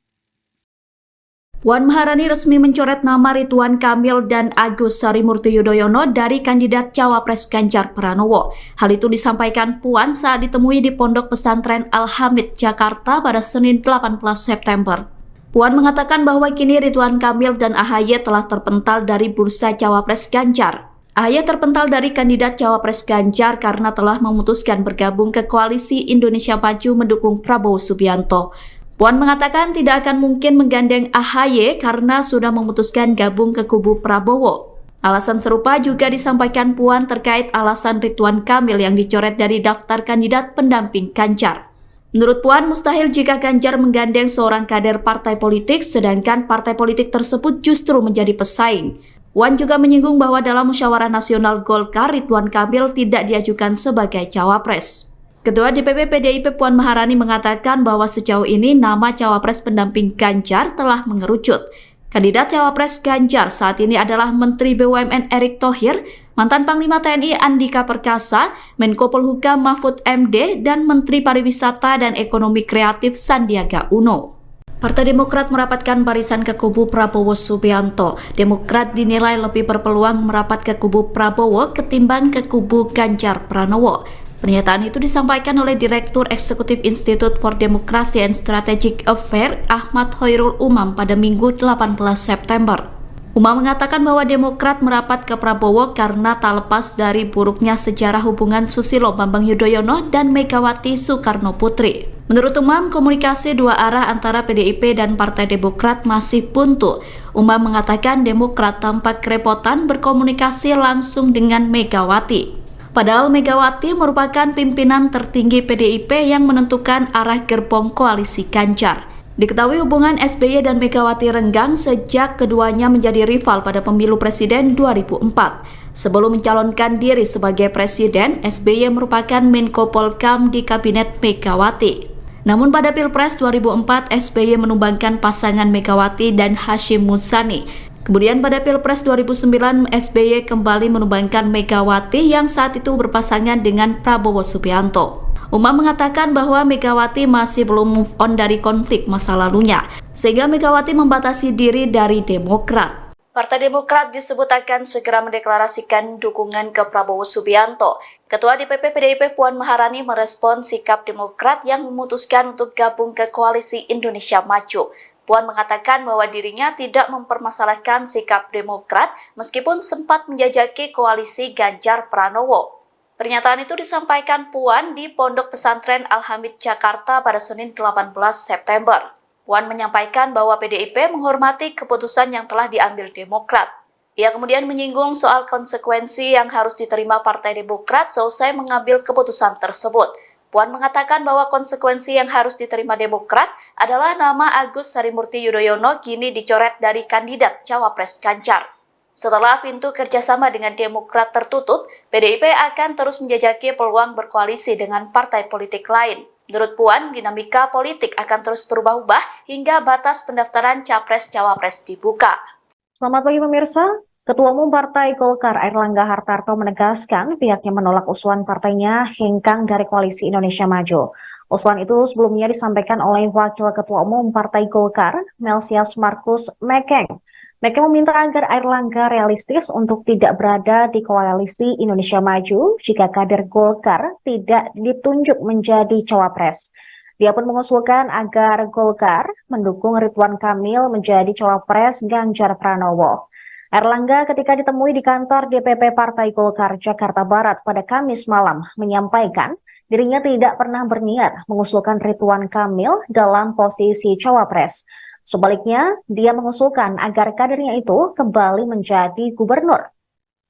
Puan Maharani resmi mencoret nama Ridwan Kamil dan Agus Harimurti Yudhoyono dari kandidat Cawapres Ganjar Pranowo. Hal itu disampaikan Puan saat ditemui di Pondok Pesantren Al-Hamid, Jakarta pada Senin 18 September. Puan mengatakan bahwa kini Ridwan Kamil dan AHY telah terpental dari bursa Cawapres Ganjar. AHY terpental dari kandidat Cawapres Ganjar karena telah memutuskan bergabung ke Koalisi Indonesia Maju mendukung Prabowo Subianto. Puan mengatakan tidak akan mungkin menggandeng AHY karena sudah memutuskan gabung ke kubu Prabowo. Alasan serupa juga disampaikan Puan terkait alasan Ridwan Kamil yang dicoret dari daftar kandidat pendamping Ganjar. Menurut Puan, mustahil jika Ganjar menggandeng seorang kader partai politik sedangkan partai politik tersebut justru menjadi pesaing. Puan juga menyinggung bahwa dalam musyawarah nasional Golkar, Ridwan Kamil tidak diajukan sebagai cawapres. Ketua DPP PDIP Puan Maharani mengatakan bahwa sejauh ini nama cawapres pendamping Ganjar telah mengerucut. Kandidat cawapres Ganjar saat ini adalah Menteri BUMN Erick Thohir, mantan Panglima TNI Andika Perkasa, Menko Polhukam Mahfud MD, dan Menteri Pariwisata dan Ekonomi Kreatif Sandiaga Uno. Partai Demokrat merapatkan barisan ke kubu Prabowo Subianto. Demokrat dinilai lebih berpeluang merapat ke kubu Prabowo ketimbang ke kubu Ganjar Pranowo. Pernyataan itu disampaikan oleh Direktur Eksekutif Institute for Democracy and Strategic Affairs Ahmad Khairul Umam pada Minggu 18 September. Umam mengatakan bahwa Demokrat merapat ke Prabowo karena tak lepas dari buruknya sejarah hubungan Susilo Bambang Yudhoyono dan Megawati Soekarno Putri. Menurut Umam, komunikasi dua arah antara PDIP dan Partai Demokrat masih buntu. Umam mengatakan Demokrat tampak kerepotan berkomunikasi langsung dengan Megawati. Padahal Megawati merupakan pimpinan tertinggi PDIP yang menentukan arah gerbong koalisi Ganjar. Diketahui hubungan SBY dan Megawati renggang sejak keduanya menjadi rival pada pemilu presiden 2004. Sebelum mencalonkan diri sebagai presiden, SBY merupakan Menko Polhukam di kabinet Megawati. Namun pada Pilpres 2004, SBY menumbangkan pasangan Megawati dan Hashim Muzani. Kemudian pada Pilpres 2009, SBY kembali menumbangkan Megawati yang saat itu berpasangan dengan Prabowo Subianto. Umam mengatakan bahwa Megawati masih belum move on dari konflik masa lalunya, sehingga Megawati membatasi diri dari Demokrat. Partai Demokrat disebut akan segera mendeklarasikan dukungan ke Prabowo Subianto. Ketua DPP PDIP Puan Maharani merespon sikap Demokrat yang memutuskan untuk gabung ke Koalisi Indonesia Maju. Puan mengatakan bahwa dirinya tidak mempermasalahkan sikap Demokrat meskipun sempat menjajaki koalisi Ganjar Pranowo. Pernyataan itu disampaikan Puan di Pondok Pesantren Al-Hamid, Jakarta pada Senin 18 September. Puan menyampaikan bahwa PDIP menghormati keputusan yang telah diambil Demokrat. Ia kemudian menyinggung soal konsekuensi yang harus diterima Partai Demokrat seusai mengambil keputusan tersebut. Puan mengatakan bahwa konsekuensi yang harus diterima Demokrat adalah nama Agus Harimurti Yudhoyono kini dicoret dari kandidat Cawapres Ganjar. Setelah pintu kerjasama dengan Demokrat tertutup, PDIP akan terus menjajaki peluang berkoalisi dengan partai politik lain. Menurut Puan, dinamika politik akan terus berubah-ubah hingga batas pendaftaran Capres-Cawapres dibuka. Selamat pagi pemirsa. Ketua Umum Partai Golkar Airlangga Hartarto menegaskan pihaknya menolak usulan partainya hengkang dari Koalisi Indonesia Maju. Usulan itu sebelumnya disampaikan oleh Wakil Ketua Umum Partai Golkar, Melsias Markus Mekeng. Mekeng meminta agar Airlangga realistis untuk tidak berada di Koalisi Indonesia Maju jika kader Golkar tidak ditunjuk menjadi cawapres. Dia pun mengusulkan agar Golkar mendukung Ridwan Kamil menjadi cawapres Ganjar Pranowo. Erlangga ketika ditemui di kantor DPP Partai Golkar Jakarta Barat pada Kamis malam menyampaikan dirinya tidak pernah berniat mengusulkan Ridwan Kamil dalam posisi cawapres. Sebaliknya, dia mengusulkan agar kadernya itu kembali menjadi gubernur.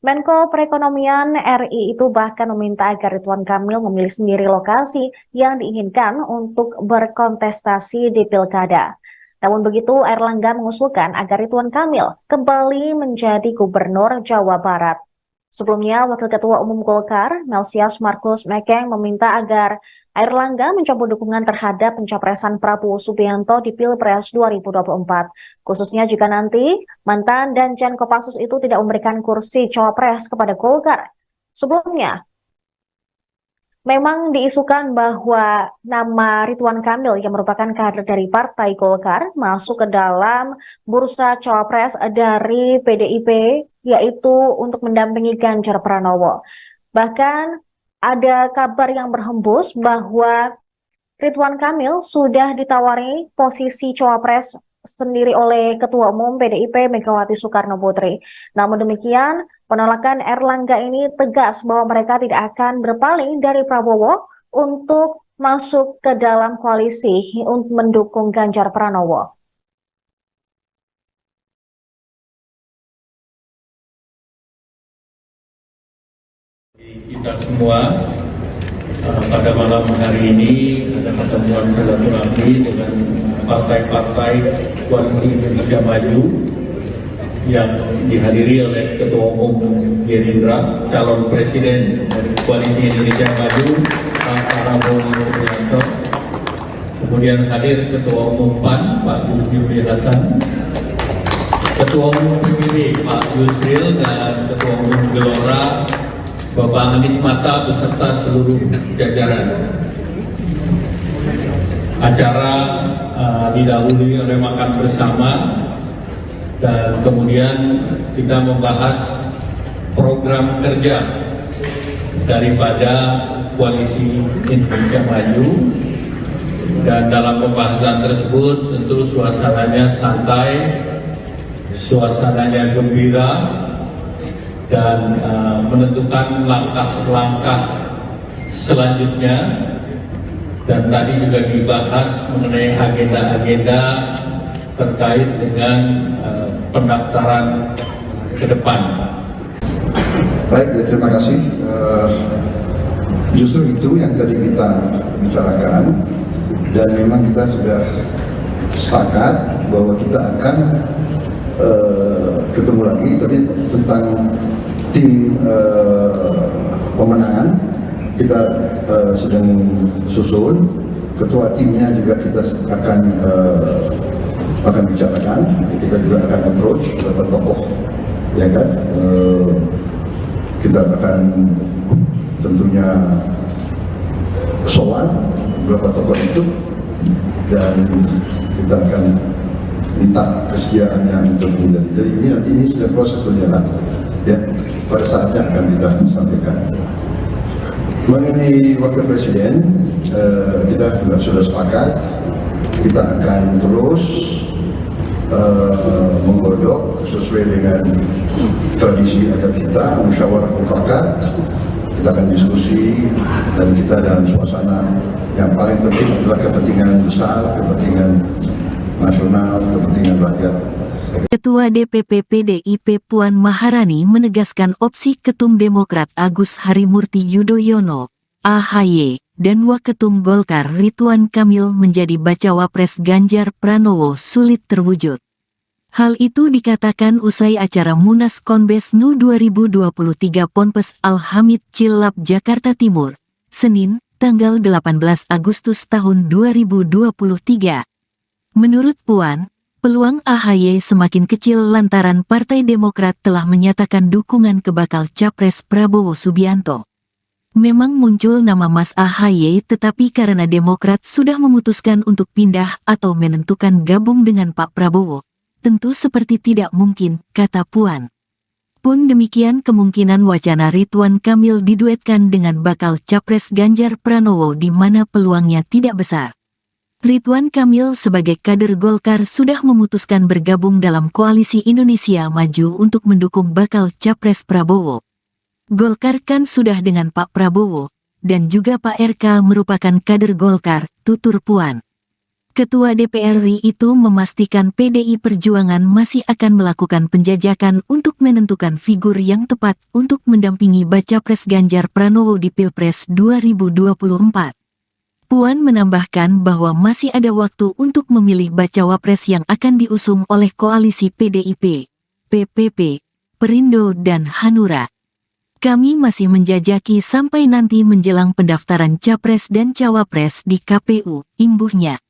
Menko Perekonomian RI itu bahkan meminta agar Ridwan Kamil memilih sendiri lokasi yang diinginkan untuk berkontestasi di pilkada. Namun begitu, Erlangga mengusulkan agar Ridwan Kamil kembali menjadi gubernur Jawa Barat. Sebelumnya, Wakil Ketua Umum Golkar, Melsias Markus Mekeng, meminta agar Erlangga mencabut dukungan terhadap pencapresan Prabowo Subianto di Pilpres 2024, khususnya jika nanti mantan Danjen Kopassus itu tidak memberikan kursi cawapres kepada Golkar. Sebelumnya, memang diisukan bahwa nama Ridwan Kamil yang merupakan kader dari Partai Golkar masuk ke dalam bursa cawapres dari PDIP, yaitu untuk mendampingi Ganjar Pranowo. Bahkan ada kabar yang berhembus bahwa Ridwan Kamil sudah ditawari posisi cawapres sendiri oleh Ketua Umum PDIP Megawati Soekarno Putri. Namun demikian, penolakan Erlangga ini tegas bahwa mereka tidak akan berpaling dari Prabowo untuk masuk ke dalam koalisi untuk mendukung Ganjar Pranowo. Kita semua pada malam hari ini ada pertemuan silaturahmi dengan partai-partai koalisi Indonesia Maju yang dihadiri oleh Ketua Umum Gerindra, calon presiden dari koalisi Indonesia Maju, Pak Prabowo Subianto. Kemudian hadir Ketua Umum PAN, Pak Zulkifli Hasan, Ketua Umum PBB, Pak Yusril, dan Ketua Umum Gelora, Bapak Anies Mata beserta seluruh jajaran. Acara didahului oleh makan bersama dan kemudian kita membahas program kerja daripada koalisi Indonesia Maju, dan dalam pembahasan tersebut tentu suasananya santai, suasananya gembira, dan menentukan langkah-langkah selanjutnya. Dan tadi juga dibahas mengenai agenda-agenda terkait dengan pendaftaran ke depan. Baik, terima kasih. Justru itu yang tadi kita bicarakan, dan memang kita sudah sepakat bahwa kita akan ketemu lagi, tapi tentang tim pemenangan kita sedang susun. Ketua timnya juga kita akan bicarakan. Kita juga akan approach beberapa tokoh, ya kan. Kita akan tentunya soal beberapa tokoh itu, dan kita akan minta kesediaannya untuk menjadi. Jadi ini sudah proses berjalan, ya. Pada saatnya akan kita sampaikan. Mengenai wakil presiden, kita juga sudah sepakat. Kita akan terus menggodok sesuai dengan tradisi adat kita, musyawarah mufakat. Kita akan diskusi, dan kita dalam suasana yang paling penting adalah kepentingan besar, kepentingan nasional, kepentingan rakyat. Ketua DPP PDIP Puan Maharani menegaskan opsi Ketum Demokrat Agus Harimurti Yudhoyono, AHY, dan Waketum Golkar Ridwan Kamil menjadi bacawa pres Ganjar Pranowo sulit terwujud. Hal itu dikatakan usai acara Munas Konbes NU 2023 Ponpes Al-Hamid Cilap, Jakarta Timur, Senin, tanggal 18 Agustus tahun 2023. Menurut Puan, peluang AHY semakin kecil lantaran Partai Demokrat telah menyatakan dukungan ke bakal Capres Prabowo Subianto. Memang muncul nama Mas AHY, tetapi karena Demokrat sudah memutuskan untuk pindah atau menentukan gabung dengan Pak Prabowo, tentu seperti tidak mungkin, kata Puan. Pun demikian kemungkinan wacana Ridwan Kamil diduetkan dengan bakal Capres Ganjar Pranowo di mana peluangnya tidak besar. Ridwan Kamil sebagai kader Golkar sudah memutuskan bergabung dalam Koalisi Indonesia Maju untuk mendukung bakal Capres Prabowo. Golkar kan sudah dengan Pak Prabowo, dan juga Pak RK merupakan kader Golkar, tutur Puan. Ketua DPR RI itu memastikan PDI Perjuangan masih akan melakukan penjajakan untuk menentukan figur yang tepat untuk mendampingi Baca Pres Ganjar Pranowo di Pilpres 2024. Puan menambahkan bahwa masih ada waktu untuk memilih bacawa pres yang akan diusung oleh koalisi PDIP, PPP, Perindo dan Hanura. Kami masih menjajaki sampai nanti menjelang pendaftaran Capres dan Cawapres di KPU, imbuhnya.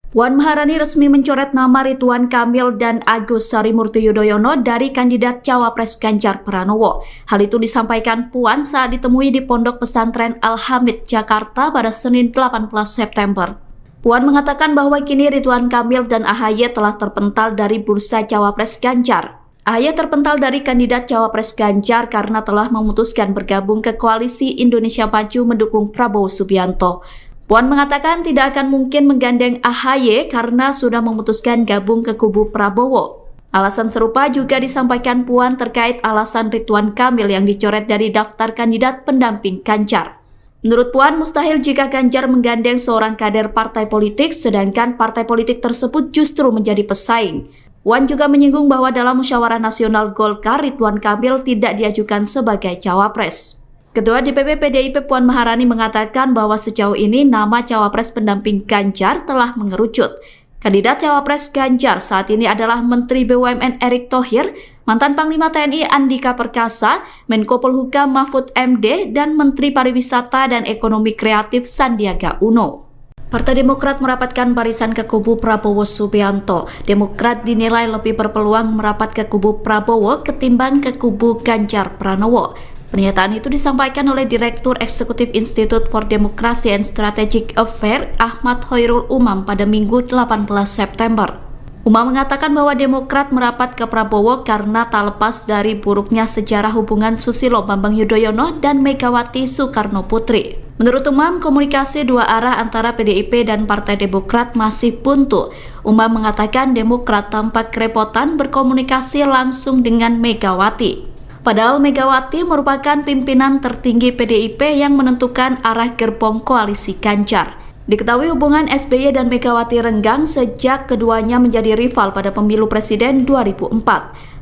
Puan Maharani resmi mencoret nama Ridwan Kamil dan Agus Harimurti Yudhoyono dari kandidat Cawapres Ganjar Pranowo. Hal itu disampaikan Puan saat ditemui di Pondok Pesantren Al-Hamid, Jakarta pada Senin 18 September. Puan mengatakan bahwa kini Ridwan Kamil dan AHY telah terpental dari bursa Cawapres Ganjar. AHY terpental dari kandidat Cawapres Ganjar karena telah memutuskan bergabung ke Koalisi Indonesia Maju mendukung Prabowo Subianto. Puan mengatakan tidak akan mungkin menggandeng AHY karena sudah memutuskan gabung ke kubu Prabowo. Alasan serupa juga disampaikan Puan terkait alasan Ridwan Kamil yang dicoret dari daftar kandidat pendamping Ganjar. Menurut Puan, mustahil jika Ganjar menggandeng seorang kader partai politik sedangkan partai politik tersebut justru menjadi pesaing. Puan juga menyinggung bahwa dalam musyawarah nasional Golkar, Ridwan Kamil tidak diajukan sebagai cawapres. Ketua DPP PDIP Puan Maharani mengatakan bahwa sejauh ini nama cawapres pendamping Ganjar telah mengerucut. Kandidat cawapres Ganjar saat ini adalah Menteri BUMN Erick Thohir, mantan Panglima TNI Andika Perkasa, Menko Polhukam Mahfud MD, dan Menteri Pariwisata dan Ekonomi Kreatif Sandiaga Uno. Partai Demokrat merapatkan barisan ke kubu Prabowo Subianto. Demokrat dinilai lebih berpeluang merapat ke kubu Prabowo ketimbang ke kubu Ganjar Pranowo. Pernyataan itu disampaikan oleh Direktur Eksekutif Institute for Democracy and Strategic Affairs Ahmad Khairul Umam pada Minggu 18 September. Umam mengatakan bahwa Demokrat merapat ke Prabowo karena tak lepas dari buruknya sejarah hubungan Susilo Bambang Yudhoyono dan Megawati Soekarno Putri. Menurut Umam, komunikasi dua arah antara PDIP dan Partai Demokrat masih buntu. Umam mengatakan Demokrat tampak kerepotan berkomunikasi langsung dengan Megawati. Padahal Megawati merupakan pimpinan tertinggi PDIP yang menentukan arah gerbong koalisi Ganjar. Diketahui hubungan SBY dan Megawati renggang sejak keduanya menjadi rival pada pemilu presiden 2004.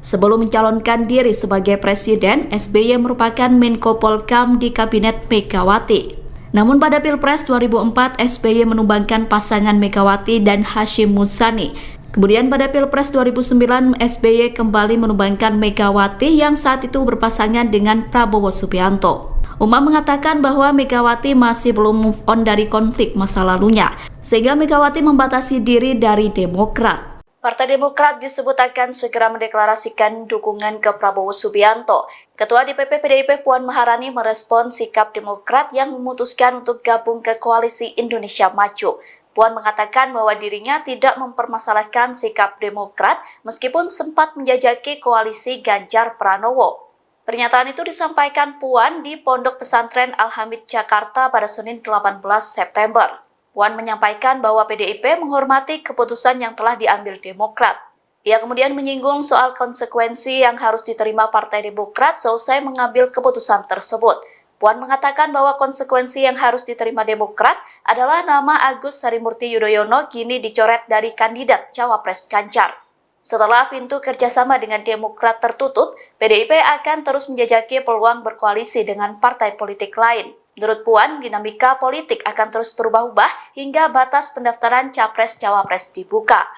Sebelum mencalonkan diri sebagai presiden, SBY merupakan Menko Polhukam di kabinet Megawati. Namun pada Pilpres 2004, SBY menumbangkan pasangan Megawati dan Hashim Muzani. Kemudian pada Pilpres 2009, SBY kembali menumbangkan Megawati yang saat itu berpasangan dengan Prabowo Subianto. Umam mengatakan bahwa Megawati masih belum move on dari konflik masa lalunya, sehingga Megawati membatasi diri dari Demokrat. Partai Demokrat disebut akan segera mendeklarasikan dukungan ke Prabowo Subianto. Ketua DPP PDIP Puan Maharani merespon sikap Demokrat yang memutuskan untuk gabung ke Koalisi Indonesia Maju. Puan mengatakan bahwa dirinya tidak mempermasalahkan sikap Demokrat meskipun sempat menjajaki koalisi Ganjar Pranowo. Pernyataan itu disampaikan Puan di Pondok Pesantren Al-Hamid, Jakarta pada Senin 18 September. Puan menyampaikan bahwa PDIP menghormati keputusan yang telah diambil Demokrat. Ia kemudian menyinggung soal konsekuensi yang harus diterima Partai Demokrat seusai mengambil keputusan tersebut. Puan mengatakan bahwa konsekuensi yang harus diterima Demokrat adalah nama Agus Harimurti Yudhoyono kini dicoret dari kandidat Cawapres Ganjar. Setelah pintu kerjasama dengan Demokrat tertutup, PDIP akan terus menjajaki peluang berkoalisi dengan partai politik lain. Menurut Puan, dinamika politik akan terus berubah-ubah hingga batas pendaftaran Capres-Cawapres dibuka.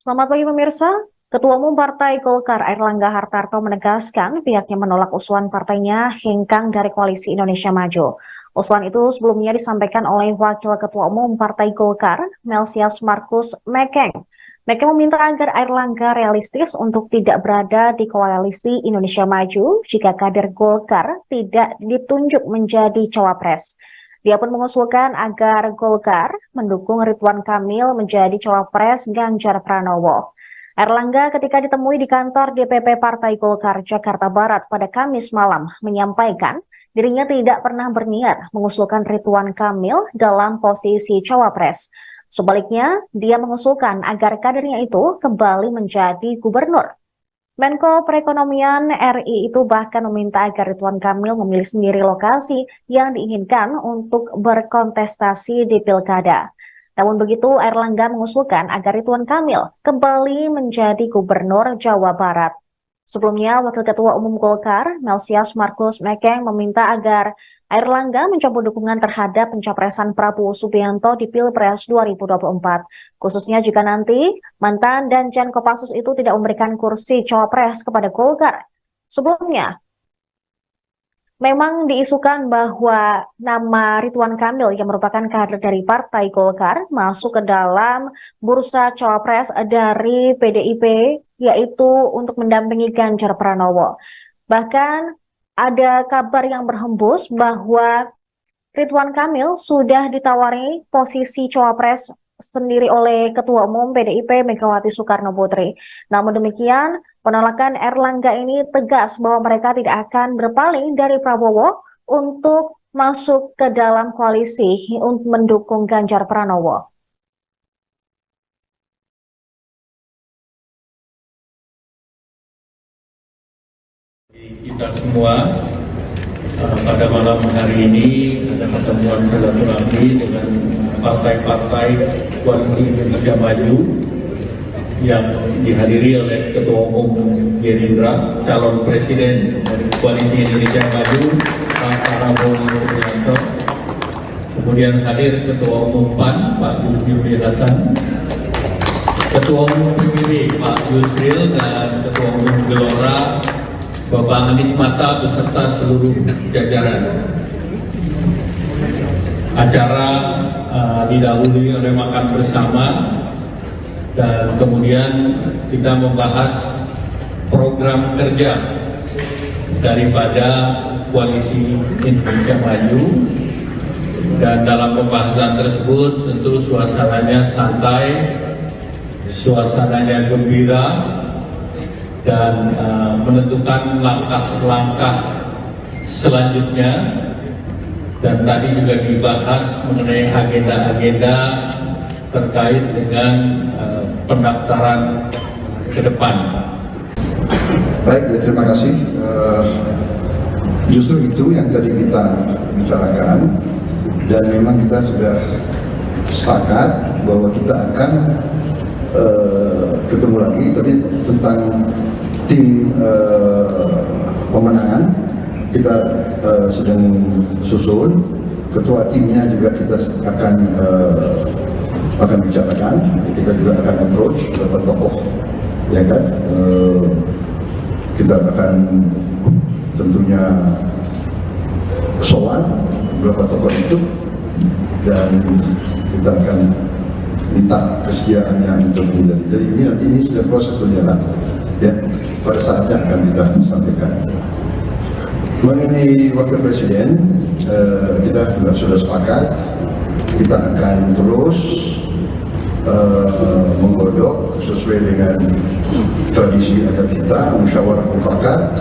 Selamat pagi pemirsa. Ketua Umum Partai Golkar Airlangga Hartarto menegaskan pihaknya menolak usulan partainya hengkang dari Koalisi Indonesia Maju. Usulan itu sebelumnya disampaikan oleh Wakil Ketua Umum Partai Golkar, Melsias Markus Mekeng. Mekeng meminta agar Airlangga realistis untuk tidak berada di Koalisi Indonesia Maju jika kader Golkar tidak ditunjuk menjadi cawapres. Dia pun mengusulkan agar Golkar mendukung Ridwan Kamil menjadi cawapres Ganjar Pranowo. Airlangga ketika ditemui di kantor DPP Partai Golkar Jakarta Barat pada Kamis malam menyampaikan dirinya tidak pernah berniat mengusulkan Ridwan Kamil dalam posisi cawapres. Sebaliknya, dia mengusulkan agar kadernya itu kembali menjadi gubernur. Menko Perekonomian RI itu bahkan meminta agar Ridwan Kamil memilih sendiri lokasi yang diinginkan untuk berkontestasi di pilkada. Namun begitu, Airlangga mengusulkan agar Ridwan Kamil kembali menjadi gubernur Jawa Barat. Sebelumnya, Wakil Ketua Umum Golkar, Melsias Markus Mekeng, meminta agar Airlangga mencabut dukungan terhadap pencapresan Prabowo Subianto di Pilpres 2024. Khususnya jika nanti mantan Danjen Kopassus itu tidak memberikan kursi cawapres kepada Golkar. Sebelumnya, memang diisukan bahwa nama Ridwan Kamil yang merupakan kader dari Partai Golkar masuk ke dalam bursa cawapres dari PDIP, yaitu untuk mendampingi Ganjar Pranowo. Bahkan ada kabar yang berhembus bahwa Ridwan Kamil sudah ditawari posisi cawapres sendiri oleh Ketua Umum PDIP Megawati Soekarno Putri. Namun demikian, penolakan Airlangga ini tegas bahwa mereka tidak akan berpaling dari Prabowo untuk masuk ke dalam koalisi untuk mendukung Ganjar Pranowo. Kita semua pada malam hari ini ada pertemuan silaturahmi dengan partai-partai koalisi Indonesia Maju yang dihadiri oleh Ketua Umum Gerindra, calon presiden dari koalisi Indonesia Maju, Pak Prabowo Subianto. Kemudian hadir Ketua Umum PAN, Pak Zulkifli Hasan, Ketua Umum PBB, Pak Yusril, dan Ketua Umum Gelora, Bapak Anies Mata beserta seluruh jajaran. Acara didahului oleh makan bersama dan kemudian kita membahas program kerja daripada Koalisi Indonesia Maju, dan dalam pembahasan tersebut tentu suasananya santai, suasananya gembira, dan menentukan langkah-langkah selanjutnya. Dan tadi juga dibahas mengenai agenda-agenda terkait dengan pendaftaran ke depan. Baik, ya, terima kasih. Justru itu yang tadi kita bicarakan, dan memang kita sudah sepakat bahwa kita akan ketemu lagi, tapi tentang tim pemenangan kita sedang susun. Ketua timnya juga kita akan bicarakan. Kita juga akan approach beberapa tokoh, ya kan. Kita akan tentunya soal beberapa tokoh itu, dan kita akan minta kesediaannya untuk menjadi. Jadi ini sudah proses berjalan, ya. Pada saatnya akan kita sampaikan. Mengenai wakil presiden, kita juga sudah sepakat, kita akan terus menggodok sesuai dengan tradisi adat kita, musyawarah mufakat.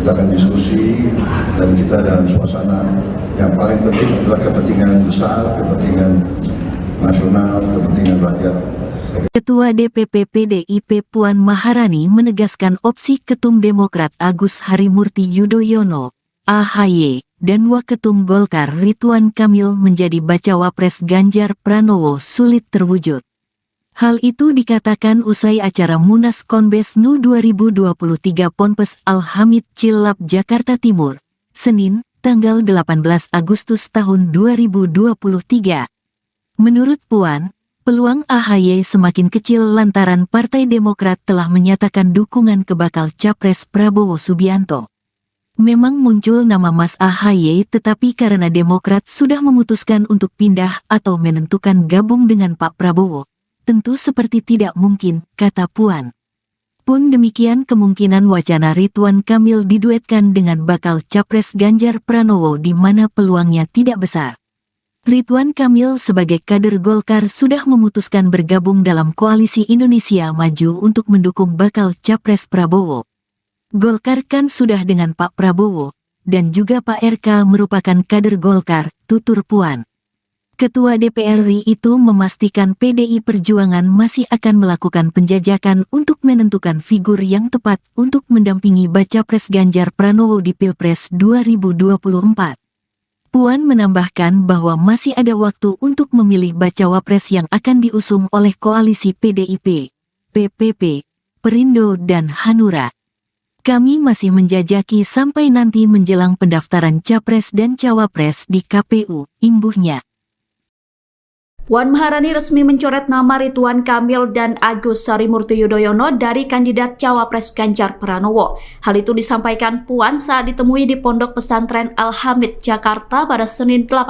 Kita akan diskusi, dan kita dalam suasana yang paling penting adalah kepentingan besar, kepentingan nasional, kepentingan rakyat. Ketua DPP PDIP Puan Maharani menegaskan opsi Ketum Demokrat Agus Harimurti Yudhoyono, AHY, dan Waketum Golkar Ridwan Kamil menjadi bacawa pres Ganjar Pranowo sulit terwujud. Hal itu dikatakan usai acara Munas Konbes NU 2023 Ponpes Al-Hamid Cilap, Jakarta Timur, Senin, tanggal 18 Agustus tahun 2023. Menurut Puan, peluang AHY semakin kecil lantaran Partai Demokrat telah menyatakan dukungan ke bakal Capres Prabowo Subianto. Memang muncul nama Mas AHY, tetapi karena Demokrat sudah memutuskan untuk pindah atau menentukan gabung dengan Pak Prabowo, tentu seperti tidak mungkin, kata Puan. Pun demikian kemungkinan wacana Ridwan Kamil diduetkan dengan bakal Capres Ganjar Pranowo di mana peluangnya tidak besar. Ridwan Kamil sebagai kader Golkar sudah memutuskan bergabung dalam Koalisi Indonesia Maju untuk mendukung bakal Capres Prabowo. Golkar kan sudah dengan Pak Prabowo, dan juga Pak RK merupakan kader Golkar, tutur Puan. Ketua DPR RI itu memastikan PDI Perjuangan masih akan melakukan penjajakan untuk menentukan figur yang tepat untuk mendampingi Baca Pres Ganjar Pranowo di Pilpres 2024. Puan menambahkan bahwa masih ada waktu untuk memilih Bacawa Pres yang akan diusung oleh koalisi PDIP, PPP, Perindo dan Hanura. Kami masih menjajaki sampai nanti menjelang pendaftaran Capres dan Cawapres di KPU, imbuhnya. Puan Maharani resmi mencoret nama Ridwan Kamil dan Agus Harimurti Yudhoyono dari kandidat Cawapres Ganjar Pranowo. Hal itu disampaikan Puan saat ditemui di Pondok Pesantren Al-Hamid, Jakarta pada Senin 8